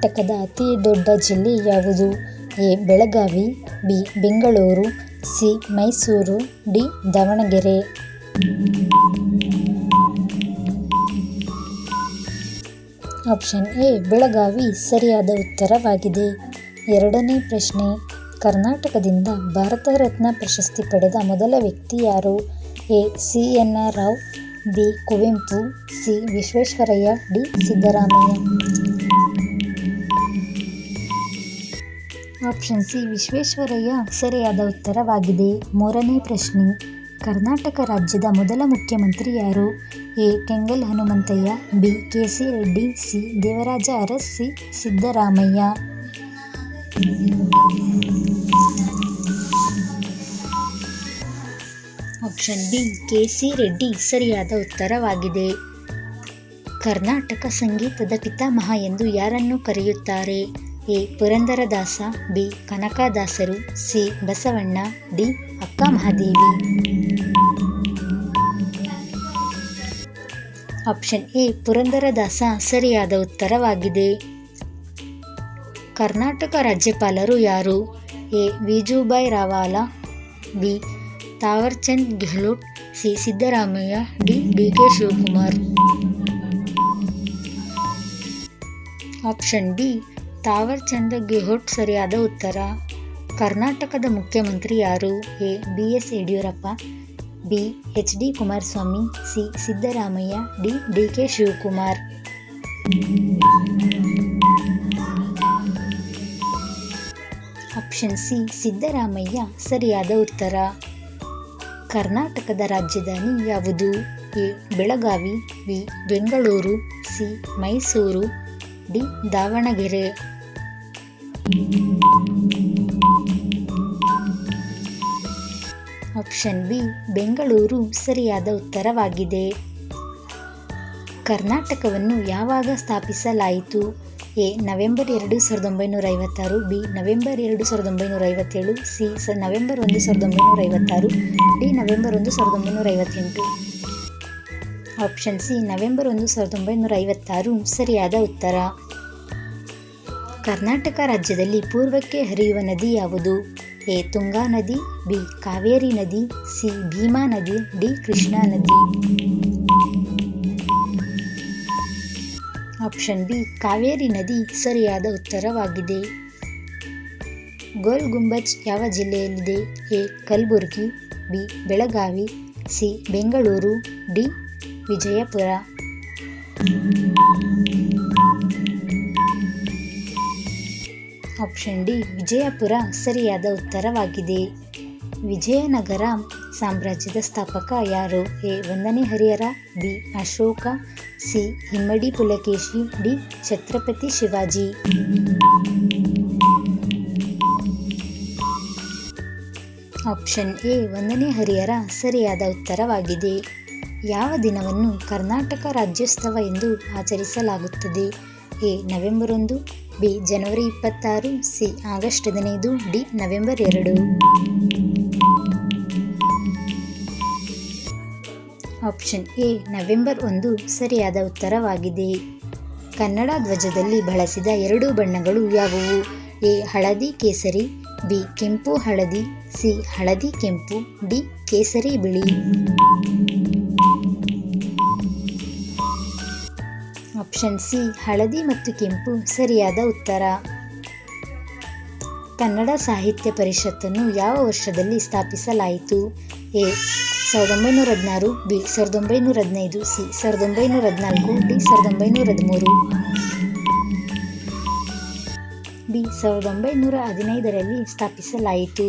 ಕರ್ನಾಟಕದ ಅತಿ ದೊಡ್ಡ ಜಿಲ್ಲೆ ಯಾವುದು? A. Belagavi, B. Bengaluru, C. Mysuru, D. Davanagere. Option A Belagavi ಸರಿಯಾದ ಉತ್ತರವಾಗಿದೆ. ಎರಡನೇ ಪ್ರಶ್ನೆ, ಕರ್ನಾಟಕದಿಂದ ಭಾರತ ರತ್ನ ಪ್ರಶಸ್ತಿ ಪಡೆದ ಮೊದಲ ವ್ಯಕ್ತಿ ಯಾರು? A. C. N. R. Rao, B. Kuvempu, C. Visvesvaraya, D. Siddaramaiah. Option C Visvesvaraya ಸರಿಯಾದ ಉತ್ತರವಾಗಿದೆ. ಮೂರನೇ ಪ್ರಶ್ನೆ, ಕರ್ನಾಟಕ ರಾಜ್ಯದ ಮೊದಲ ಮುಖ್ಯಮಂತ್ರಿ ಯಾರು? A. Kengal Hanumanthaiah, B. K. C. Reddy, C. Devaraj Urs, C. Siddaramaiah. Option B K. C. Reddy ಸರಿಯಾದ ಉತ್ತರವಾಗಿದೆ. ಕರ್ನಾಟಕ ಸಂಗೀತದ ಪಿತಾಮಹ ಎಂದು ಯಾರನ್ನು ಕರೆಯುತ್ತಾರೆ? ಎ. ಪುರಂದರದಾಸ, ಬಿ. ಕನಕದಾಸರು, C. Basavanna, D. Akka Mahadevi. Option A Purandaradasa ಸರಿಯಾದ ಉತ್ತರವಾಗಿದೆ. ಕರ್ನಾಟಕ ರಾಜ್ಯಪಾಲರು ಯಾರು? A. Vajubhai Vala, B. Thawarchand Gehlot, C. Siddaramaiah, D. K. Shivakumar. Option B Thawarchand Gehlot ಸರಿಯಾದ ಉತ್ತರ. ಕರ್ನಾಟಕದ ಮುಖ್ಯಮಂತ್ರಿ ಯಾರು? A. B. S. Yediyurappa, B. H. D. Kumaraswamy, C. Siddaramaiah, D. K. Shivakumar. Option C Siddaramaiah ಸರಿಯಾದ ಉತ್ತರ. ಕರ್ನಾಟಕದ ರಾಜಧಾನಿ ಯಾವುದು? A. Belagavi, B. Bengaluru, C. Mysuru, D. Davanagere. Option B Bengaluru ಸರಿಯಾದ ಉತ್ತರವಾಗಿದೆ. ಕರ್ನಾಟಕವನ್ನು ಯಾವಾಗ ಸ್ಥಾಪಿಸಲಾಯಿತು? A. November 2, 1956, B. November 2, 1957, C. November 1, 1956, D. November 1, 1958. Option C November 1, 1956 ಸರಿಯಾದ ಉತ್ತರ. ಕರ್ನಾಟಕ ರಾಜ್ಯದಲ್ಲಿ ಪೂರ್ವಕ್ಕೆ ಹರಿಯುವ ನದಿ ಯಾವುದು? ಎ. ತುಂಗಾ ನದಿ, ಬಿ. ಕಾವೇರಿ ನದಿ, ಸಿ. ಭೀಮಾ ನದಿ, ಡಿ. ಕೃಷ್ಣಾ ನದಿ. ಆಪ್ಷನ್ ಬಿ ಕಾವೇರಿ ನದಿ ಸರಿಯಾದ ಉತ್ತರವಾಗಿದೆ. ಗೋಲ್ ಗುಂಬಜ್ ಯಾವ ಜಿಲ್ಲೆಯಲ್ಲಿದೆ? A. Kalaburagi, B. Belagavi, C. Bengaluru, D. Vijayapura. Option D Vijayapura ಸರಿಯಾದ ಉತ್ತರವಾಗಿದೆ. ವಿಜಯನಗರ ಸಾಮ್ರಾಜ್ಯದ ಸ್ಥಾಪಕ ಯಾರು? ಎ. 1ನೇ Harihara, B. Ashoka, C. Immadi Pulakeshi, D. Chhatrapati Shivaji. Option A 1ನೇ ಹರಿಹರ ಸರಿಯಾದ ಉತ್ತರವಾಗಿದೆ. ಯಾವ ದಿನವನ್ನು ಕರ್ನಾಟಕ ರಾಜ್ಯೋತ್ಸವ ಎಂದು ಆಚರಿಸಲಾಗುತ್ತದೆ? ಎ. November 1, B. ಜನವರಿ 26, C. August 15, D. November 2. Option A November 1 ಸರಿಯಾದ ಉತ್ತರವಾಗಿದೆ. ಕನ್ನಡ ಧ್ವಜದಲ್ಲಿ ಬಳಸಿದ 2 ಬಣ್ಣಗಳು ಯಾವುವು? ಎ. ಹಳದಿ ಕೇಸರಿ, ಬಿ. ಕೆಂಪು ಹಳದಿ, ಸಿ. ಹಳದಿ ಕೆಂಪು, ಡಿ. ಕೇಸರಿ ಬಿಳಿ. ಆಪ್ಷನ್ ಸಿ ಹಳದಿ ಮತ್ತು ಕೆಂಪು ಸರಿಯಾದ ಉತ್ತರ. ಕನ್ನಡ ಸಾಹಿತ್ಯ ಪರಿಷತ್ತನ್ನು ಯಾವ ವರ್ಷದಲ್ಲಿ ಸ್ಥಾಪಿಸಲಾಯಿತು? A. 1916, B. 1915, C. 1914, D. 1913. B. 1915ರಲ್ಲಿ ಸ್ಥಾಪಿಸಲಾಯಿತು.